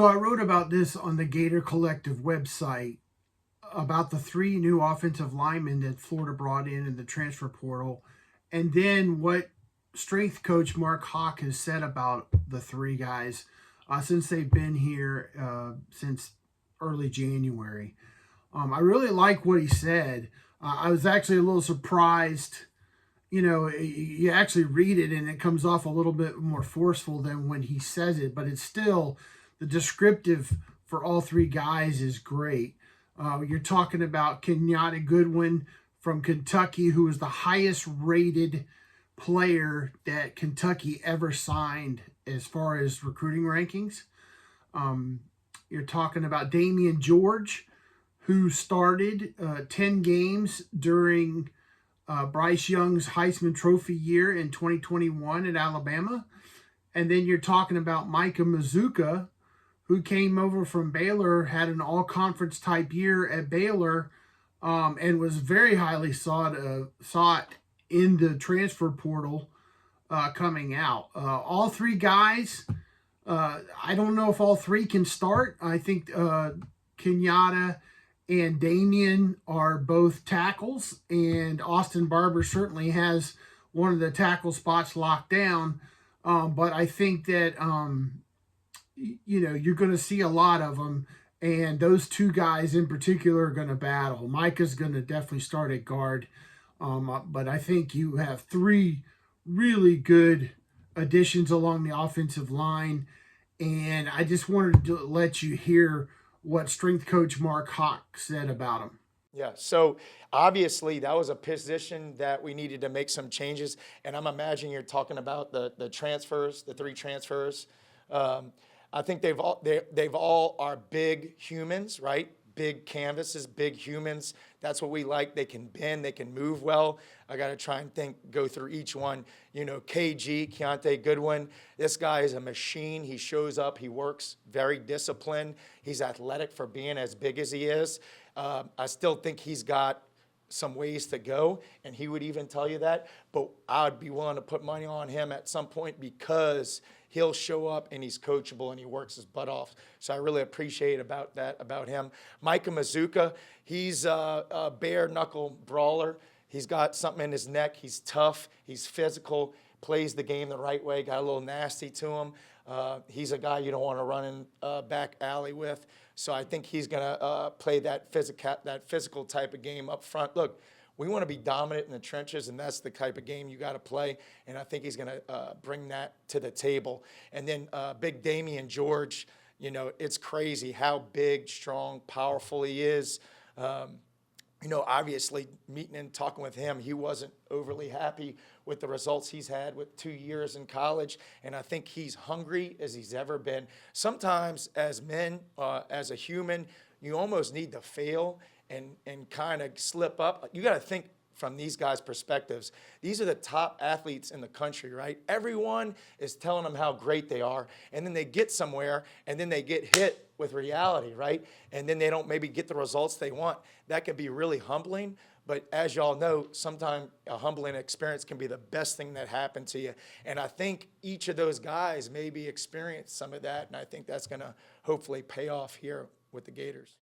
So I wrote about this on the Gator Collective website about the three new offensive linemen that Florida brought in the transfer portal, and then what strength coach Mark Hocke has said about the three guys since they've been here since early January. I really like what he said. I was actually a little surprised. You know, you actually read it and it comes off a little bit more forceful than when he says it, but it's still the descriptive for all three guys is great. You're talking about Kiyaunta Goodwin from Kentucky, who is the highest rated player that Kentucky ever signed as far as recruiting rankings. You're talking about Damieon George, who started 10 games during Bryce Young's Heisman Trophy year in 2021 at Alabama. And then you're talking about Micah Mazzccua, who came over from Baylor, had an all-conference type year at Baylor, and was very highly sought in the transfer portal coming out. All three guys, I don't know if all three can start. I think Kiyaunta and Damieon are both tackles, and Austin Barber certainly has one of the tackle spots locked down. But I think that you're going to see a lot of them, and those two guys in particular are going to battle. Micah's going to definitely start at guard, but I think you have three really good additions along the offensive line, and I just wanted to let you hear what strength coach Mark Hocke said about him. Yeah, so obviously that was a position that we needed to make some changes, and I'm imagining you're talking about the transfers, the three transfers. I think they've all are big humans, right? Big canvases, big humans. That's what we like. They can bend, they can move well. I got to try and go through each one. You know, Kiyaunta Goodwin, this guy is a machine. He shows up, he works, very disciplined. He's athletic for being as big as he is. I still think he's got some ways to go, and he would even tell you that, but I would be willing to put money on him at some point because he'll show up and he's coachable and he works his butt off. So I really appreciate about him. Micah Mazzccua, he's a bare knuckle brawler. He's got something in his neck. He's tough. He's physical. Plays the game the right way. Got a little nasty to him. He's a guy you don't want to run in back alley with. So I think he's going to play that physical type of game up front. Look, we want to be dominant in the trenches, and that's the type of game you got to play. And I think he's going to bring that to the table. And then big Damieon George, you know, it's crazy how big, strong, powerful he is. You know, obviously, meeting and talking with him, he wasn't overly happy with the results he's had with 2 years in college, and I think he's hungry as he's ever been. Sometimes as men, as a human, you almost need to fail and kind of slip up. You got to think from these guys' perspectives. These are the top athletes in the country, right? Everyone is telling them how great they are, and then they get somewhere, and then they get hit with reality, right? And then they don't maybe get the results they want. That can be really humbling, but as y'all know, sometimes a humbling experience can be the best thing that happened to you. And I think each of those guys maybe experienced some of that, and I think that's going to hopefully pay off here with the Gators.